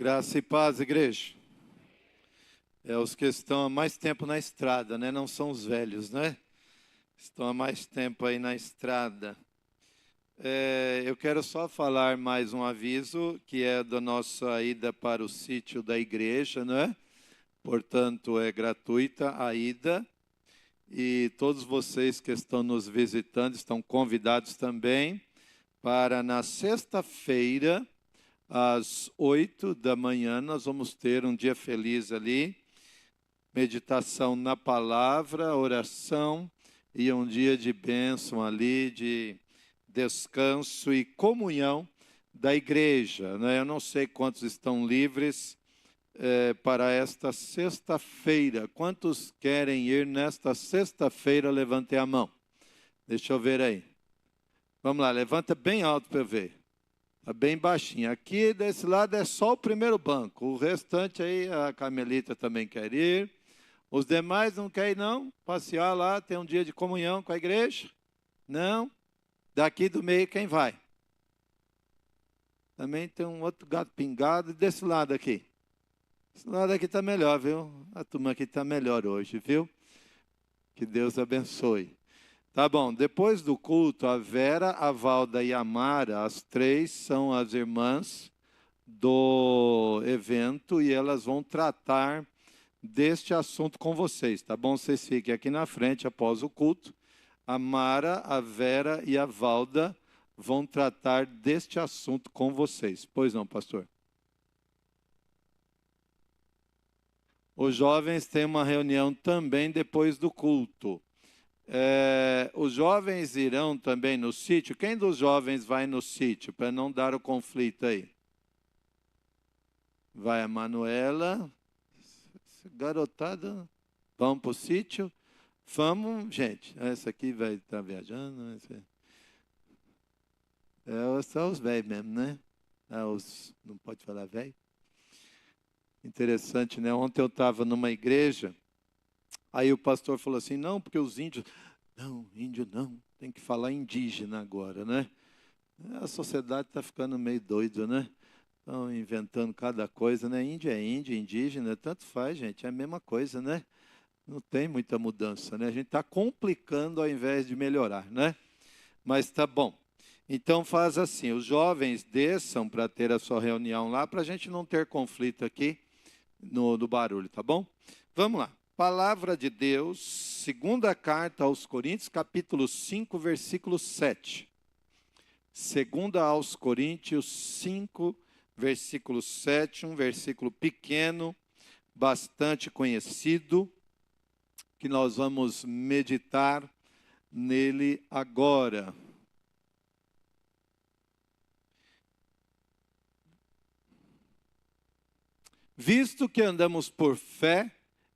Graça e paz, igreja. Os que estão há mais tempo na estrada, né? Não são os velhos, né? Estão há mais tempo aí na estrada. Eu quero só falar mais um aviso, que é da nossa ida para o sítio da igreja, né? Portanto, é gratuita a ida. E todos vocês que estão nos visitando estão convidados também para na sexta-feira, às 8 da manhã, nós vamos ter um dia feliz ali, meditação na palavra, oração e um dia de bênção ali, de descanso e comunhão da igreja, né? Eu não sei quantos estão livres para esta sexta-feira. Quantos querem ir nesta sexta-feira? Levantem a mão. Deixa eu ver aí. Vamos lá, levanta bem alto para eu ver. Está bem baixinho. Aqui desse lado é só o primeiro banco. O restante aí, a Carmelita também quer ir. Os demais não querem não? Passear lá, ter um dia de comunhão com a igreja? Não? Daqui do meio quem vai? Também tem um outro gato pingado. E desse lado aqui? Esse lado aqui está melhor, viu? A turma aqui está melhor hoje, viu? Que Deus abençoe. Tá bom, depois do culto, a Vera, a Valda e a Mara, as três são as irmãs do evento e elas vão tratar deste assunto com vocês, tá bom? Vocês fiquem aqui na frente após o culto. A Mara, a Vera e a Valda vão tratar deste assunto com vocês. Pois não, pastor? Os jovens têm uma reunião também depois do culto. Os jovens irão também no sítio. Quem dos jovens vai no sítio, para não dar o conflito aí? Vai a Manuela. Garotada, vamos para o sítio? Vamos, gente. Essa aqui vai estar viajando. São os velhos mesmo, né? Não pode falar velho? Interessante, né? Ontem eu estava numa igreja. Aí o pastor falou assim, não, porque os índios... Não, índio não, tem que falar indígena agora, né? A sociedade está ficando meio doida, né? Estão inventando cada coisa, né? Índio é índio, indígena, tanto faz, gente, é a mesma coisa, né? Não tem muita mudança, né? A gente está complicando ao invés de melhorar, né? Mas tá bom. Então faz assim, os jovens desçam para ter a sua reunião lá, para a gente não ter conflito aqui no barulho, tá bom? Vamos lá. Palavra de Deus, segunda carta aos Coríntios, capítulo 5, versículo 7. Segunda aos Coríntios 5, versículo 7, um versículo pequeno, bastante conhecido, que nós vamos meditar nele agora. Visto que andamos por fé,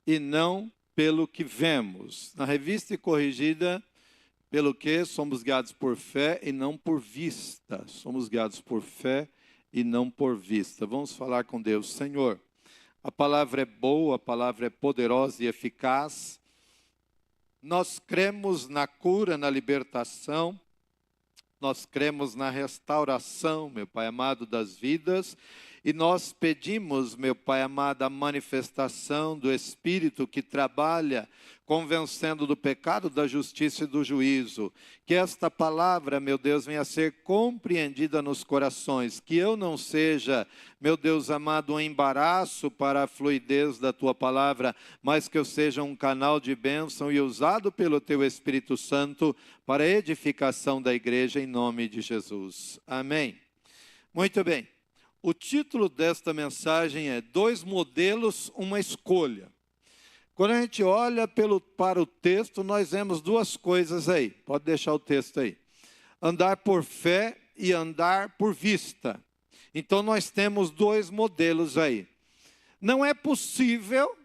e não pelo que vemos. Na revista e corrigida, pelo que somos guiados por fé e não por vista. Somos guiados por fé e não por vista. Vamos falar com Deus. Senhor, a palavra é boa, a palavra é poderosa e eficaz. Nós cremos na cura, na libertação. Nós cremos na restauração, meu Pai amado, das vidas. E nós pedimos, meu Pai amado, a manifestação do Espírito que trabalha convencendo do pecado, da justiça e do juízo. Que esta palavra, meu Deus, venha a ser compreendida nos corações. Que eu não seja, meu Deus amado, um embaraço para a fluidez da Tua palavra, mas que eu seja um canal de bênção e usado pelo Teu Espírito Santo para a edificação da igreja em nome de Jesus. Amém. Muito bem. O título desta mensagem é Dois modelos, uma escolha. Quando a gente olha para o texto, nós vemos duas coisas aí. Pode deixar o texto aí. Andar por fé e andar por vista. Então nós temos dois modelos aí. Não é possível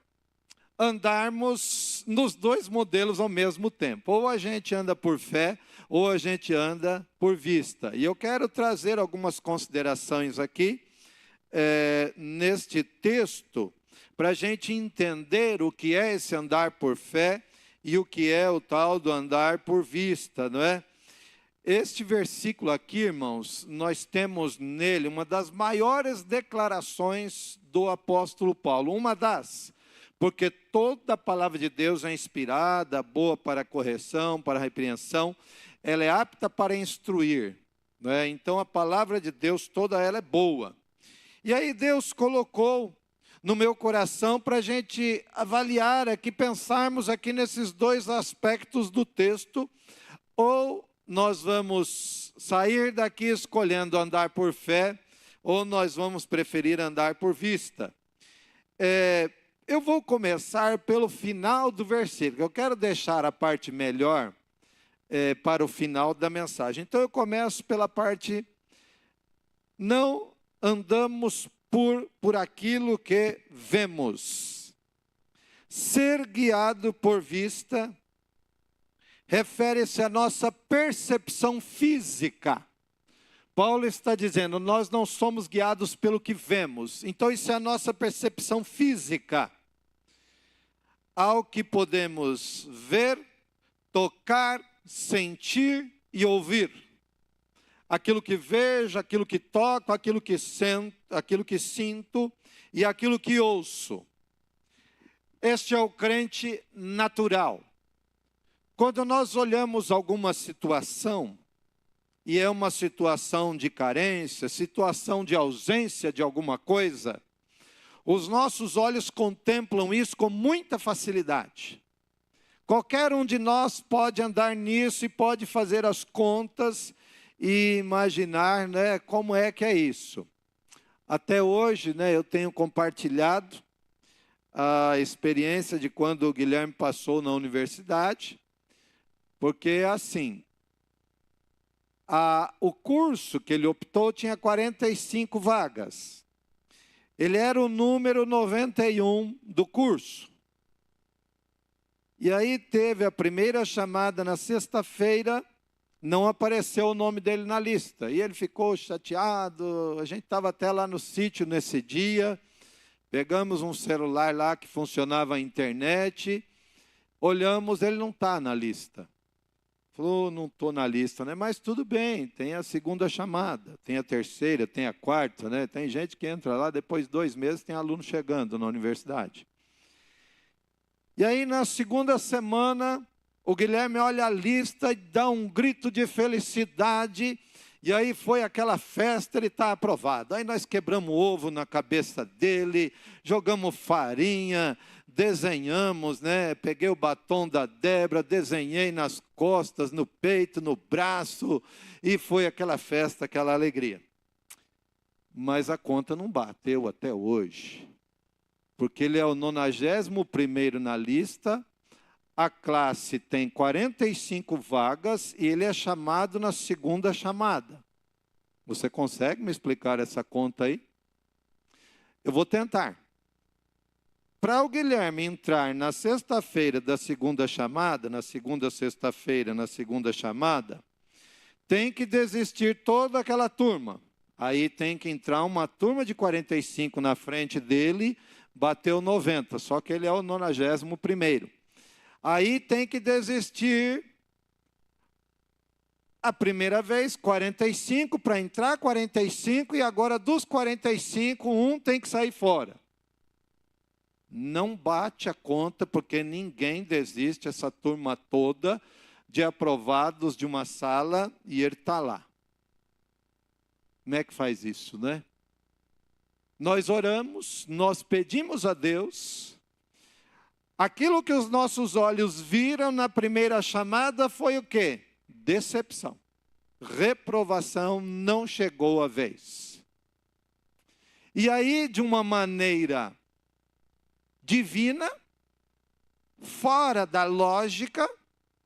andarmos nos dois modelos ao mesmo tempo. Ou a gente anda por fé, ou a gente anda por vista. E eu quero trazer algumas considerações aqui, neste texto, para a gente entender o que é esse andar por fé e o que é o tal do andar por vista, não é? Este versículo aqui, irmãos, nós temos nele uma das maiores declarações do apóstolo Paulo. Uma das, porque toda a palavra de Deus é inspirada, boa para correção, para repreensão, ela é apta para instruir, né? Então a palavra de Deus toda ela é boa. E aí Deus colocou no meu coração para a gente avaliar aqui, pensarmos aqui nesses dois aspectos do texto, ou nós vamos sair daqui escolhendo andar por fé, ou nós vamos preferir andar por vista. Eu vou começar pelo final do versículo. Eu quero deixar a parte melhor para o final da mensagem. Então eu começo pela parte: não andamos por aquilo que vemos. Ser guiado por vista refere-se à nossa percepção física. Paulo está dizendo, nós não somos guiados pelo que vemos. Então isso é a nossa percepção física. Ao que podemos ver, tocar, sentir e ouvir. Aquilo que vejo, aquilo que toco, aquilo que sinto e aquilo que ouço. Este é o crente natural. Quando nós olhamos alguma situação, e é uma situação de carência, situação de ausência de alguma coisa, os nossos olhos contemplam isso com muita facilidade. Qualquer um de nós pode andar nisso e pode fazer as contas e imaginar, né, como é que é isso. Até hoje, né, eu tenho compartilhado a experiência de quando o Guilherme passou na universidade, porque é assim, o curso que ele optou tinha 45 vagas. Ele era o número 91 do curso. E aí teve a primeira chamada na sexta-feira, não apareceu o nome dele na lista. E ele ficou chateado, a gente estava até lá no sítio nesse dia, pegamos um celular lá que funcionava a internet, olhamos, ele não está na lista. Falou, não estou na lista, né? Mas tudo bem, tem a segunda chamada, tem a terceira, tem a quarta, né? Tem gente que entra lá, depois de 2 meses tem aluno chegando na universidade. E aí na segunda semana, o Guilherme olha a lista e dá um grito de felicidade, e aí foi aquela festa, ele está aprovado. Aí nós quebramos o ovo na cabeça dele, jogamos farinha, desenhamos, né? Peguei o batom da Débora, desenhei nas costas, no peito, no braço, e foi aquela festa, aquela alegria. Mas a conta não bateu até hoje, porque ele é o 91º na lista, a classe tem 45 vagas e ele é chamado na segunda chamada. Você consegue me explicar essa conta aí? Eu vou tentar. Para o Guilherme entrar na sexta-feira da segunda chamada, na segunda sexta-feira, na segunda chamada, tem que desistir toda aquela turma. Aí tem que entrar uma turma de 45 na frente dele, bateu 90, só que ele é o 91º. Aí tem que desistir a primeira vez, 45, para entrar 45, e agora dos 45, um tem que sair fora. Não bate a conta, porque ninguém desiste, essa turma toda, de aprovados de uma sala, e ele está lá. Como é que faz isso, né? Nós oramos, nós pedimos a Deus. Aquilo que os nossos olhos viram na primeira chamada foi o quê? Decepção. Reprovação, não chegou a vez. E aí, de uma maneira divina, fora da lógica,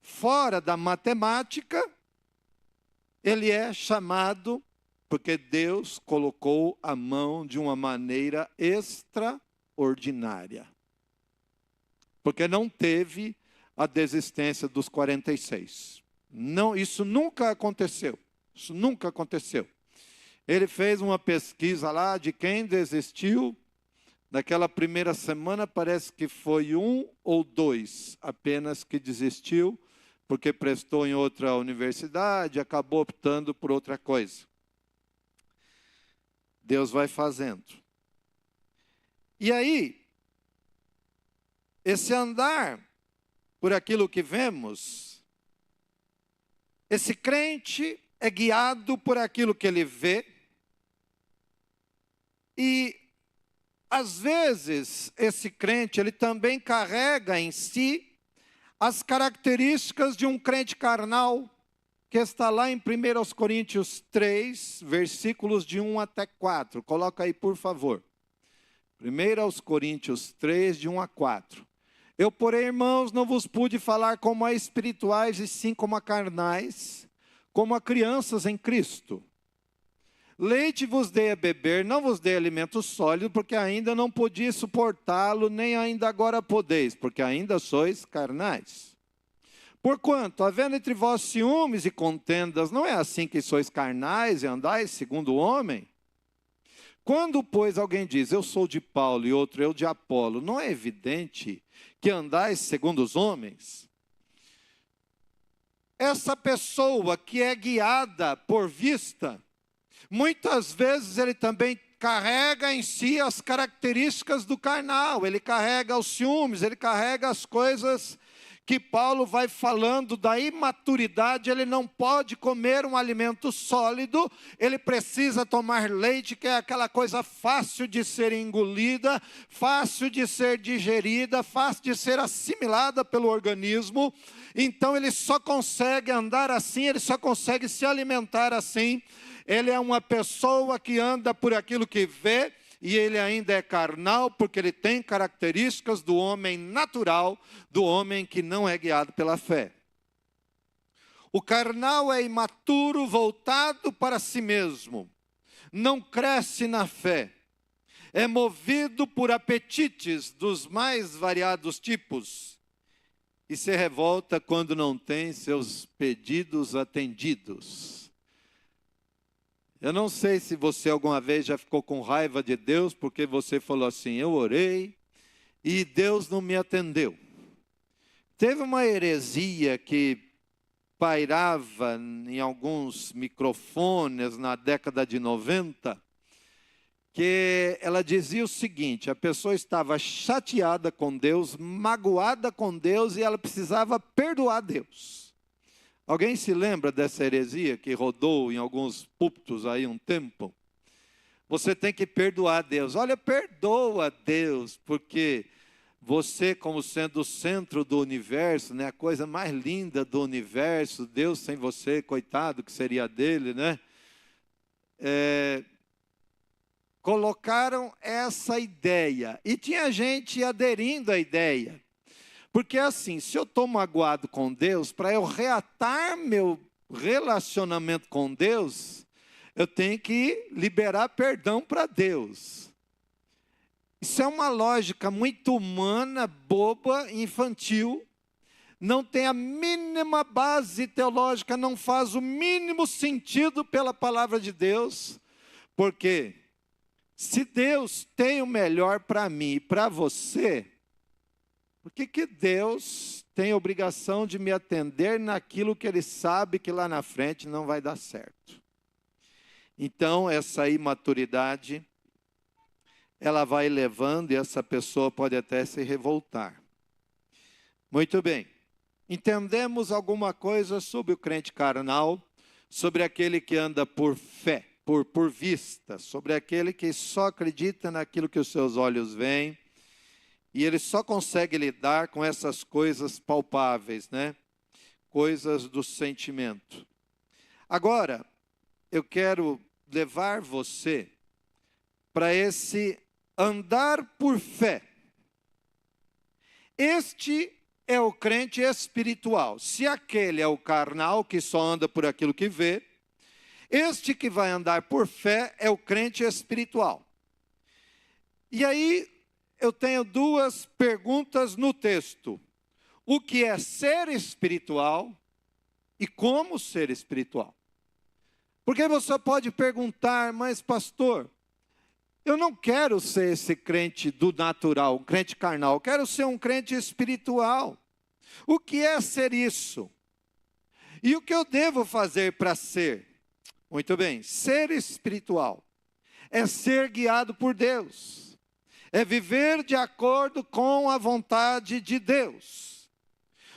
fora da matemática, ele é chamado, porque Deus colocou a mão de uma maneira extraordinária. Porque não teve a desistência dos 46. Não, isso nunca aconteceu. Isso nunca aconteceu. Ele fez uma pesquisa lá de quem desistiu. Naquela primeira semana, parece que foi 1 ou 2 apenas que desistiu, porque prestou em outra universidade, acabou optando por outra coisa. Deus vai fazendo. E aí, esse andar por aquilo que vemos, esse crente é guiado por aquilo que ele vê, e às vezes esse crente ele também carrega em si as características de um crente carnal, que está lá em 1 Coríntios 3, versículos de 1 até 4. Coloca aí, por favor. 1 Coríntios 3, de 1 a 4. Eu, porém, irmãos, não vos pude falar como a espirituais, e sim como a carnais, como a crianças em Cristo. Leite vos dei a beber, não vos dei alimento sólido, porque ainda não podia suportá-lo, nem ainda agora podeis, porque ainda sois carnais. Porquanto, havendo entre vós ciúmes e contendas, não é assim que sois carnais e andais segundo o homem? Quando, pois, alguém diz, eu sou de Paulo, e outro, eu de Apolo, não é evidente que andais segundo os homens? Essa pessoa que é guiada por vista, muitas vezes ele também carrega em si as características do carnal, ele carrega os ciúmes, ele carrega as coisas que Paulo vai falando da imaturidade. Ele não pode comer um alimento sólido, ele precisa tomar leite, que é aquela coisa fácil de ser engolida, fácil de ser digerida, fácil de ser assimilada pelo organismo. Então ele só consegue andar assim, ele só consegue se alimentar assim. Ele é uma pessoa que anda por aquilo que vê, e ele ainda é carnal, porque ele tem características do homem natural, do homem que não é guiado pela fé. O carnal é imaturo, voltado para si mesmo, não cresce na fé, é movido por apetites dos mais variados tipos, e se revolta quando não tem seus pedidos atendidos. Eu não sei se você alguma vez já ficou com raiva de Deus, porque você falou assim, eu orei e Deus não me atendeu. Teve uma heresia que pairava em alguns microfones na década de 90, que ela dizia o seguinte, a pessoa estava chateada com Deus, magoada com Deus, e ela precisava perdoar Deus. Alguém se lembra dessa heresia que rodou em alguns púlpitos aí um tempo? Você tem que perdoar Deus. Olha, perdoa Deus, porque você, como sendo o centro do universo, né, a coisa mais linda do universo, Deus sem você, coitado que seria dele, né? Colocaram essa ideia, e tinha gente aderindo à ideia. Porque assim, se eu estou magoado com Deus, para eu reatar meu relacionamento com Deus, eu tenho que liberar perdão para Deus. Isso é uma lógica muito humana, boba, infantil, não tem a mínima base teológica, não faz o mínimo sentido pela palavra de Deus, porque se Deus tem o melhor para mim e para você, por que Deus tem a obrigação de me atender naquilo que Ele sabe que lá na frente não vai dar certo? Então, essa imaturidade, ela vai levando, e essa pessoa pode até se revoltar. Muito bem. Entendemos alguma coisa sobre o crente carnal, sobre aquele que anda por fé, por vista, sobre aquele que só acredita naquilo que os seus olhos veem, e ele só consegue lidar com essas coisas palpáveis, né? Coisas do sentimento. Agora, eu quero levar você para esse andar por fé. Este é o crente espiritual. Se aquele é o carnal, que só anda por aquilo que vê, este que vai andar por fé é o crente espiritual. E aí, eu tenho duas perguntas no texto. O que é ser espiritual e como ser espiritual? Porque você pode perguntar, mas pastor, eu não quero ser esse crente do natural, um crente carnal, eu quero ser um crente espiritual. O que é ser isso? E o que eu devo fazer para ser? Muito bem, ser espiritual é ser guiado por Deus, é viver de acordo com a vontade de Deus.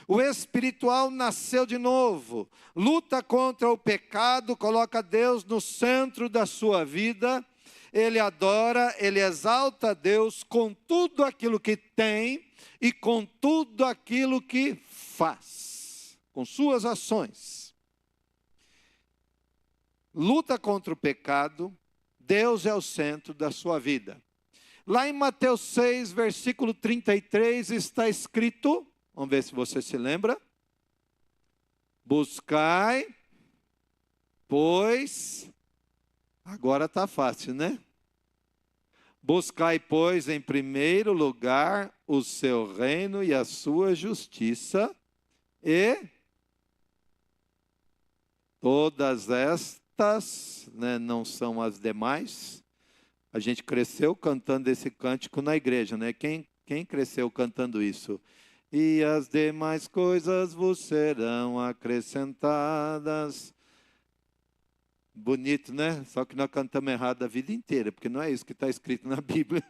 O espiritual nasceu de novo, luta contra o pecado, coloca Deus no centro da sua vida, ele adora, ele exalta a Deus com tudo aquilo que tem e com tudo aquilo que faz, com suas ações. Luta contra o pecado, Deus é o centro da sua vida. Lá em Mateus 6, versículo 33, está escrito, vamos ver se você se lembra. Buscai, pois, agora está fácil, né? Buscai, pois, em primeiro lugar o seu reino e a sua justiça, e todas estas, não são as demais. A gente cresceu cantando esse cântico na igreja, né? Quem cresceu cantando isso? E as demais coisas vos serão acrescentadas. Bonito, né? Só que nós cantamos errado a vida inteira, porque não é isso que está escrito na Bíblia.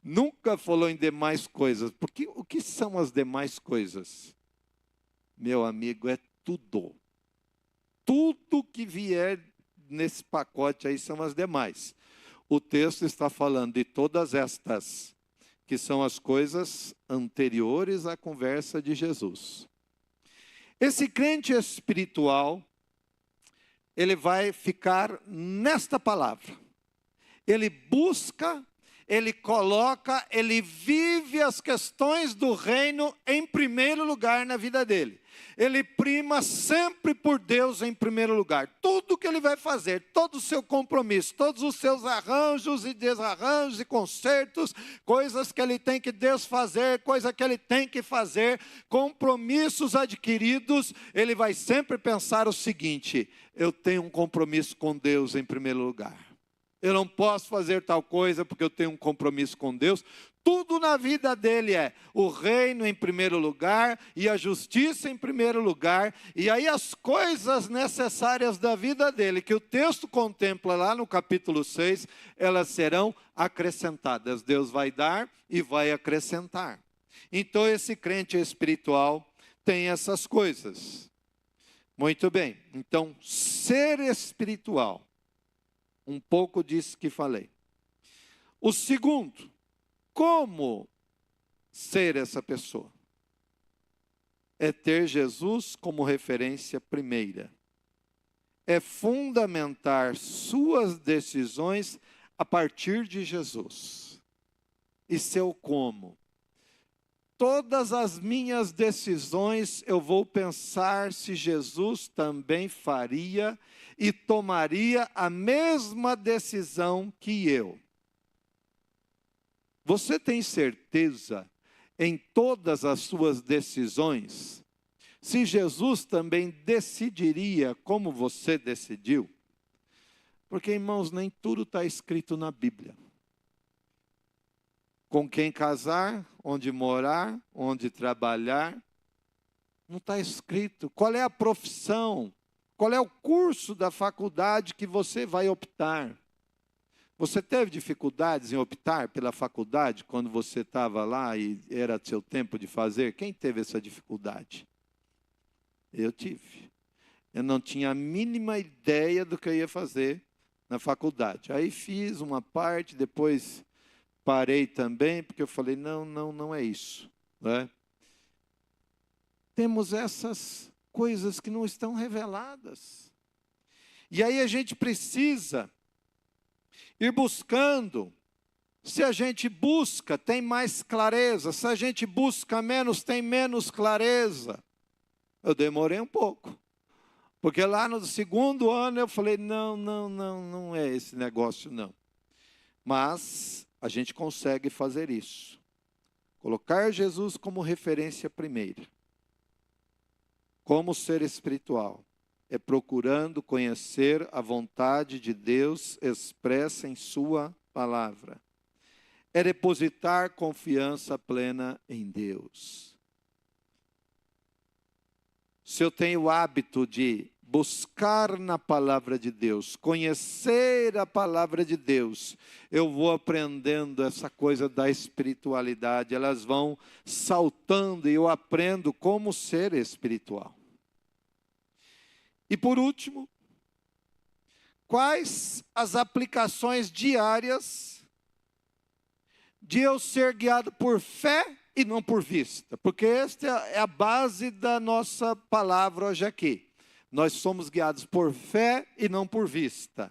Nunca falou em demais coisas. Porque o que são as demais coisas? Meu amigo, é tudo. Tudo que vier nesse pacote aí são as demais. O texto está falando de todas estas, que são as coisas anteriores à conversa de Jesus. Esse crente espiritual, ele vai ficar nesta palavra. Ele busca, ele coloca, ele vive as questões do reino em primeiro lugar na vida dele. Ele prima sempre por Deus em primeiro lugar. Tudo que ele vai fazer, todo o seu compromisso, todos os seus arranjos e desarranjos e consertos, coisas que ele tem que desfazer, coisa que ele tem que fazer, compromissos adquiridos, ele vai sempre pensar o seguinte: eu tenho um compromisso com Deus em primeiro lugar. Eu não posso fazer tal coisa porque eu tenho um compromisso com Deus. Tudo na vida dele é o reino em primeiro lugar e a justiça em primeiro lugar. E aí as coisas necessárias da vida dele, que o texto contempla lá no capítulo 6, elas serão acrescentadas. Deus vai dar e vai acrescentar. Então esse crente espiritual tem essas coisas. Muito bem, então ser espiritual, um pouco disso que falei. O segundo, como ser essa pessoa? É ter Jesus como referência primeira. É fundamentar suas decisões a partir de Jesus. E seu como? Todas as minhas decisões eu vou pensar se Jesus também faria e tomaria a mesma decisão que eu. Você tem certeza em todas as suas decisões se Jesus também decidiria como você decidiu? Porque, irmãos, nem tudo está escrito na Bíblia. Com quem casar, onde morar, onde trabalhar, não está escrito. Qual é a profissão? Qual é o curso da faculdade que você vai optar? Você teve dificuldades em optar pela faculdade quando você estava lá e era seu tempo de fazer? Quem teve essa dificuldade? Eu tive. Eu não tinha a mínima ideia do que eu ia fazer na faculdade. Aí fiz uma parte, depois parei também, porque eu falei, não é isso. Né? Temos essas coisas que não estão reveladas. E aí a gente precisa ir buscando. Se a gente busca, tem mais clareza. Se a gente busca menos, tem menos clareza. Eu demorei um pouco. Porque lá no segundo ano eu falei, não é esse negócio não. Mas a gente consegue fazer isso. Colocar Jesus como referência primeira. Como ser espiritual. É procurando conhecer a vontade de Deus expressa em sua palavra. É depositar confiança plena em Deus. se eu tenho o hábito de buscar na palavra de Deus, conhecer a palavra de Deus, eu vou aprendendo essa coisa da espiritualidade, elas vão saltando e eu aprendo como ser espiritual. E por último, quais as aplicações diárias de eu ser guiado por fé e não por vista? Porque esta é a base da nossa palavra hoje aqui. Nós somos guiados por fé e não por vista.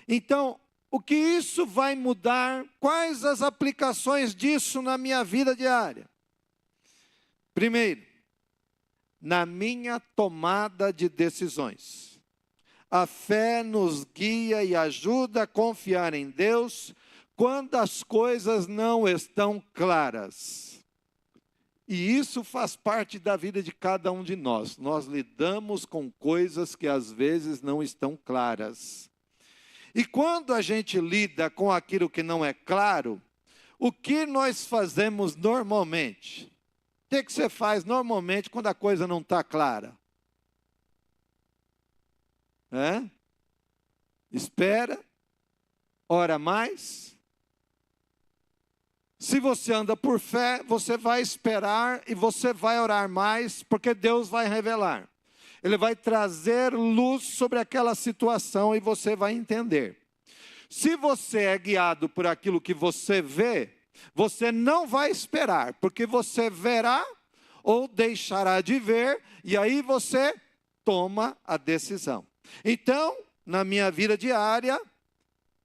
Então, o que isso vai mudar? Quais as aplicações disso na minha vida diária? Primeiro, na minha tomada de decisões. A fé nos guia e ajuda a confiar em Deus quando as coisas não estão claras. E isso faz parte da vida de cada um de nós. Nós lidamos com coisas que às vezes não estão claras. E quando a gente lida com aquilo que não é claro, o que nós fazemos normalmente? O que você faz normalmente quando a coisa não está clara? Espera, ora mais. Se você anda por fé, você vai esperar e você vai orar mais, porque Deus vai revelar. Ele vai trazer luz sobre aquela situação e você vai entender. Se você é guiado por aquilo que você vê, você não vai esperar, porque você verá ou deixará de ver, e aí você toma a decisão. Então, na minha vida diária,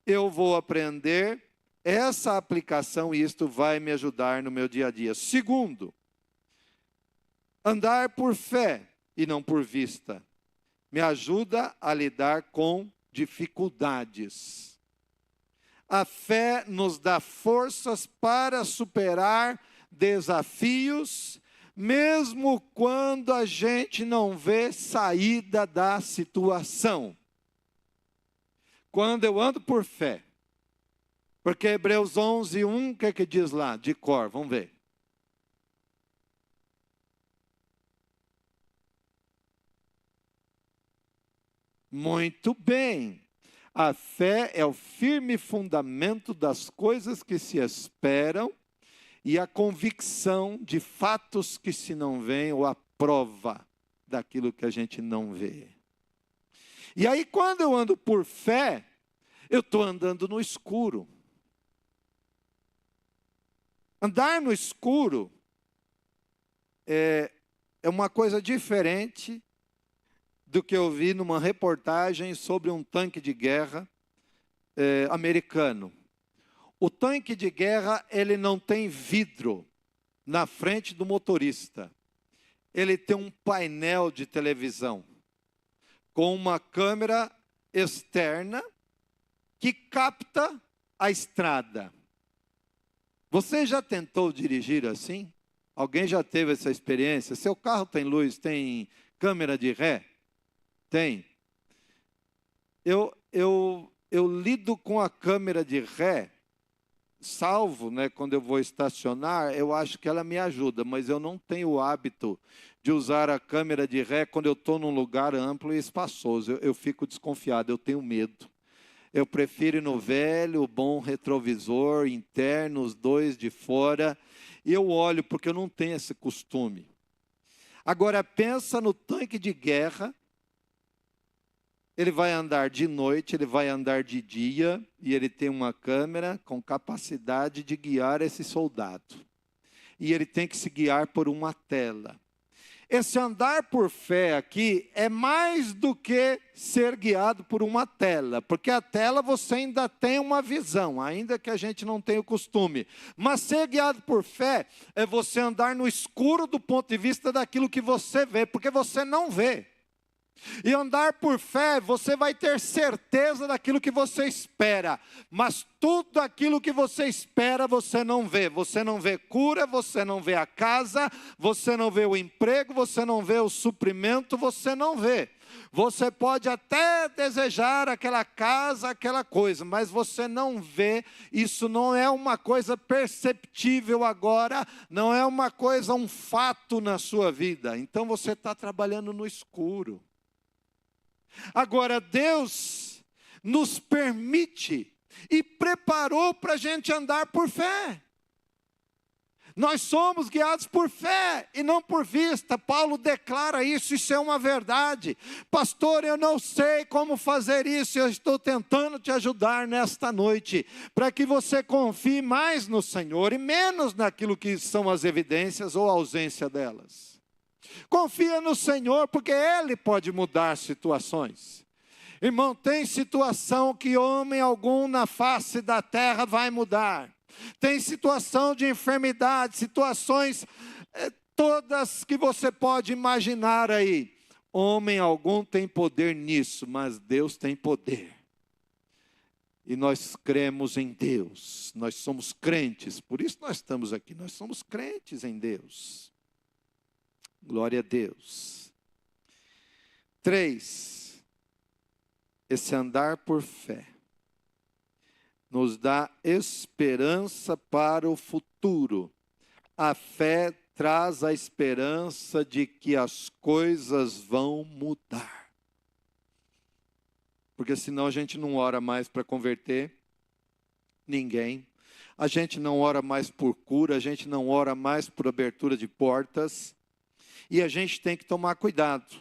eu vou aprender essa aplicação e isto vai me ajudar no meu dia a dia. Segundo, andar por fé e não por vista me ajuda a lidar com dificuldades. A fé nos dá forças para superar desafios, mesmo quando a gente não vê saída da situação. Quando eu ando por fé, porque Hebreus 11:1, o que é que diz lá? De cor, vamos ver. Muito bem. A fé é o firme fundamento das coisas que se esperam e a convicção de fatos que se não veem, ou a prova daquilo que a gente não vê. E aí, quando eu ando por fé, eu estou andando no escuro. Andar no escuro é uma coisa diferente do que eu vi numa reportagem sobre um tanque de guerra americano. O tanque de guerra, ele não tem vidro na frente do motorista. Ele tem um painel de televisão com uma câmera externa que capta a estrada. Você já tentou dirigir assim? Alguém já teve essa experiência? Seu carro tem luz, tem câmera de ré? Tem. Eu lido com a câmera de ré, salvo, quando eu vou estacionar, eu acho que ela me ajuda, mas eu não tenho o hábito de usar a câmera de ré quando eu estou num lugar amplo e espaçoso. Eu fico desconfiado, eu tenho medo. Eu prefiro ir no velho, bom retrovisor interno, os dois de fora. E eu olho porque eu não tenho esse costume. Agora pensa no tanque de guerra. Ele vai andar de noite, ele vai andar de dia. E ele tem uma câmera com capacidade de guiar esse soldado. E ele tem que se guiar por uma tela. Esse andar por fé aqui é mais do que ser guiado por uma tela, porque a tela você ainda tem uma visão, ainda que a gente não tenha o costume. Mas ser guiado por fé é você andar no escuro do ponto de vista daquilo que você vê, porque você não vê. E andar por fé, você vai ter certeza daquilo que você espera, mas tudo aquilo que você espera, você não vê. Você não vê cura, você não vê a casa, você não vê o emprego, você não vê o suprimento, você não vê. Você pode até desejar aquela casa, aquela coisa, mas você não vê, isso não é uma coisa perceptível agora, não é uma coisa, um fato na sua vida. Então você está trabalhando no escuro. Agora, Deus nos permite e preparou para a gente andar por fé. Nós somos guiados por fé e não por vista. Paulo declara isso, isso é uma verdade. Pastor, eu não sei como fazer isso, eu estou tentando te ajudar nesta noite, para que você confie mais no Senhor e menos naquilo que são as evidências ou a ausência delas. Confia no Senhor, porque Ele pode mudar situações. Irmão, tem situação que homem algum na face da terra vai mudar. Tem situação de enfermidade, situações todas que você pode imaginar aí. Homem algum tem poder nisso, mas Deus tem poder. E nós cremos em Deus, nós somos crentes, por isso nós estamos aqui, nós somos crentes em Deus. Glória a Deus. 3. Esse andar por fé nos dá esperança para o futuro. A fé traz a esperança de que as coisas vão mudar. Porque senão a gente não ora mais para converter ninguém. A gente não ora mais por cura, a gente não ora mais por abertura de portas. E a gente tem que tomar cuidado.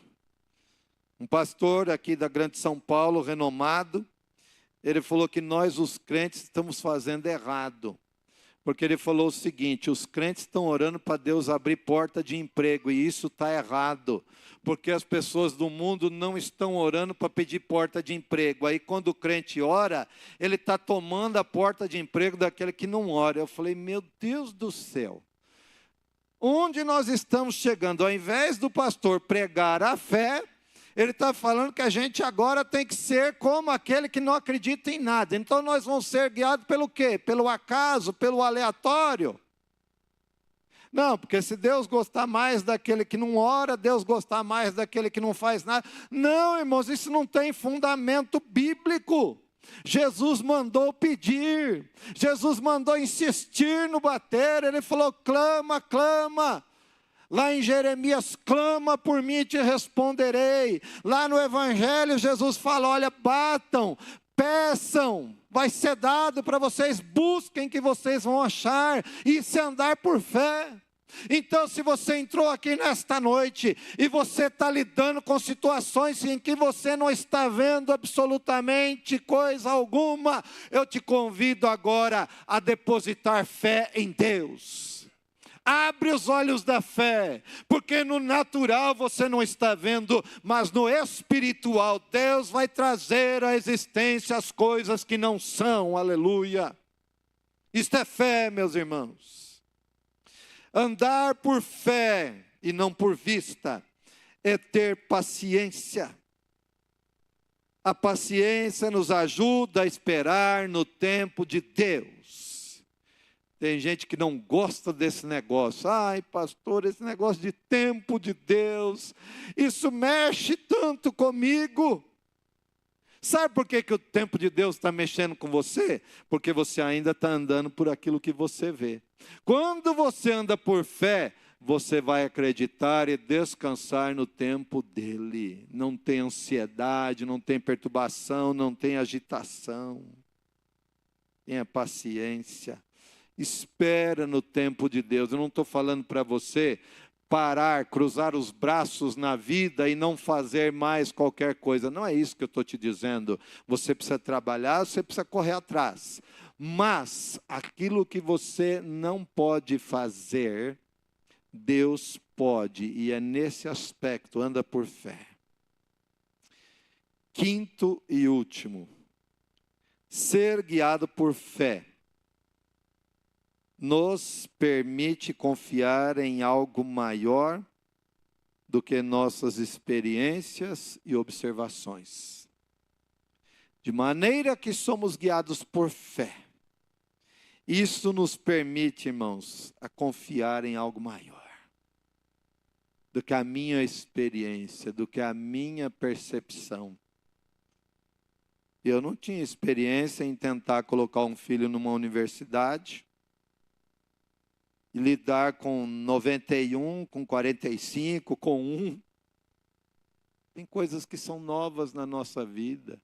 Um pastor aqui da Grande São Paulo, renomado, ele falou que nós, os crentes, estamos fazendo errado. Porque ele falou o seguinte: os crentes estão orando para Deus abrir porta de emprego, e isso está errado. Porque as pessoas do mundo não estão orando para pedir porta de emprego. Aí quando o crente ora, ele está tomando a porta de emprego daquele que não ora. Eu falei, meu Deus do céu. Onde nós estamos chegando? Ao invés do pastor pregar a fé, ele está falando que a gente agora tem que ser como aquele que não acredita em nada. Então nós vamos ser guiados pelo quê? Pelo acaso, pelo aleatório? Não, porque se Deus gostar mais daquele que não ora, Deus gostar mais daquele que não faz nada. Não, irmãos, isso não tem fundamento bíblico. Jesus mandou pedir, Jesus mandou insistir no bater, ele falou, clama, clama. Lá em Jeremias, clama por mim e te responderei. Lá no Evangelho, Jesus fala, olha, batam, peçam, vai ser dado para vocês, busquem que vocês vão achar, e se andar por fé. Então, se você entrou aqui nesta noite, e você está lidando com situações em que você não está vendo absolutamente coisa alguma, eu te convido agora a depositar fé em Deus. Abre os olhos da fé, porque no natural você não está vendo, mas no espiritual Deus vai trazer à existência as coisas que não são, aleluia. Isto é fé, meus irmãos. Andar por fé e não por vista é ter paciência. A paciência nos ajuda a esperar no tempo de Deus. Tem gente que não gosta desse negócio. Ai, pastor, esse negócio de tempo de Deus, isso mexe tanto comigo. Sabe por que o tempo de Deus está mexendo com você? Porque você ainda está andando por aquilo que você vê. Quando você anda por fé, você vai acreditar e descansar no tempo dele. Não tem ansiedade, não tem perturbação, não tem agitação. Tenha paciência. Espera no tempo de Deus. Eu não estou falando para você parar, cruzar os braços na vida e não fazer mais qualquer coisa. Não é isso que eu estou te dizendo. Você precisa trabalhar, você precisa correr atrás. Mas aquilo que você não pode fazer, Deus pode. E é nesse aspecto, anda por fé. Quinto e último. Ser guiado por fé nos permite confiar em algo maior do que nossas experiências e observações. De maneira que somos guiados por fé. Isso nos permite, irmãos, a confiar em algo maior. do que a minha experiência, do que a minha percepção. Eu não tinha experiência em tentar colocar um filho numa universidade e lidar com 91, com 45, com 1. Tem coisas que são novas na nossa vida.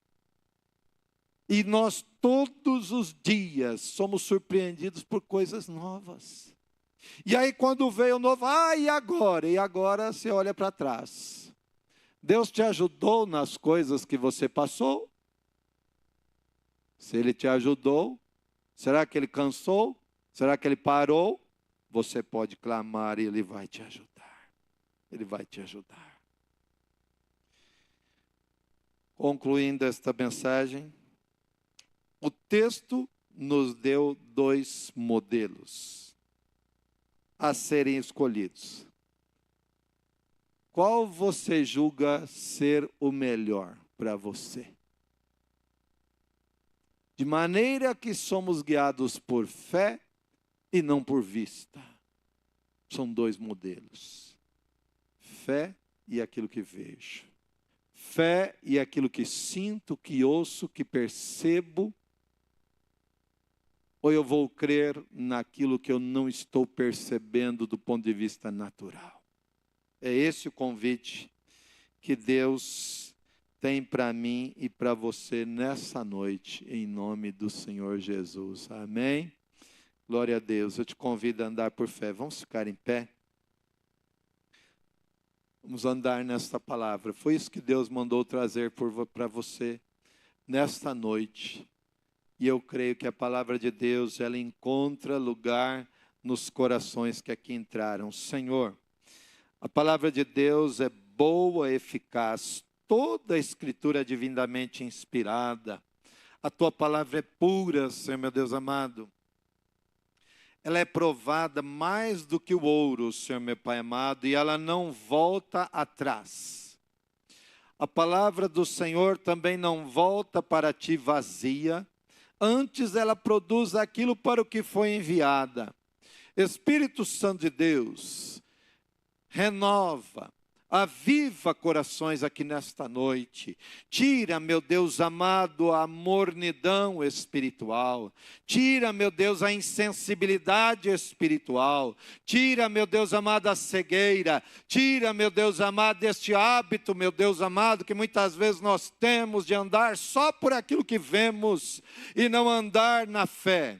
E nós todos os dias somos surpreendidos por coisas novas. E aí quando veio o novo, e agora? E agora você olha para trás. Deus te ajudou nas coisas que você passou? Se Ele te ajudou, será que Ele cansou? Será que Ele parou? Você pode clamar e Ele vai te ajudar. Ele vai te ajudar. Concluindo esta mensagem, o texto nos deu 2 modelos a serem escolhidos. Qual você julga ser o melhor para você? De maneira que somos guiados por fé e não por vista. São 2 modelos. Fé e aquilo que vejo. Fé e aquilo que sinto, que ouço, que percebo. Ou eu vou crer naquilo que eu não estou percebendo do ponto de vista natural? É esse o convite que Deus tem para mim e para você nessa noite, em nome do Senhor Jesus. Amém? Glória a Deus. Eu te convido a andar por fé. Vamos ficar em pé? Vamos andar nesta palavra. Foi isso que Deus mandou trazer para você nesta noite. E eu creio que a palavra de Deus, ela encontra lugar nos corações que aqui entraram. Senhor, a palavra de Deus é boa, eficaz. Toda a Escritura é divinamente inspirada. A Tua palavra é pura, Senhor meu Deus amado. Ela é provada mais do que o ouro, Senhor meu Pai amado, e ela não volta atrás. A palavra do Senhor também não volta para Ti vazia. Antes ela produz aquilo para o que foi enviada. Espírito Santo de Deus, renova, aviva corações aqui nesta noite. Tira, meu Deus amado, a mornidão espiritual. Tira, meu Deus, a insensibilidade espiritual. Tira, meu Deus amado, a cegueira. Tira, meu Deus amado, este hábito, meu Deus amado, que muitas vezes nós temos de andar só por aquilo que vemos e não andar na fé.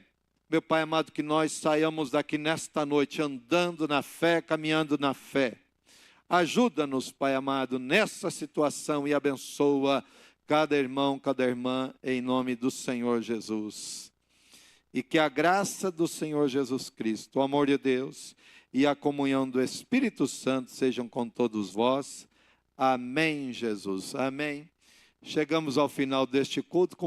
Meu Pai amado, que nós saiamos daqui nesta noite andando na fé, caminhando na fé. Ajuda-nos, Pai amado, nessa situação e abençoa cada irmão, cada irmã, em nome do Senhor Jesus. E que a graça do Senhor Jesus Cristo, o amor de Deus e a comunhão do Espírito Santo sejam com todos vós. Amém, Jesus. Amém. Chegamos ao final deste culto.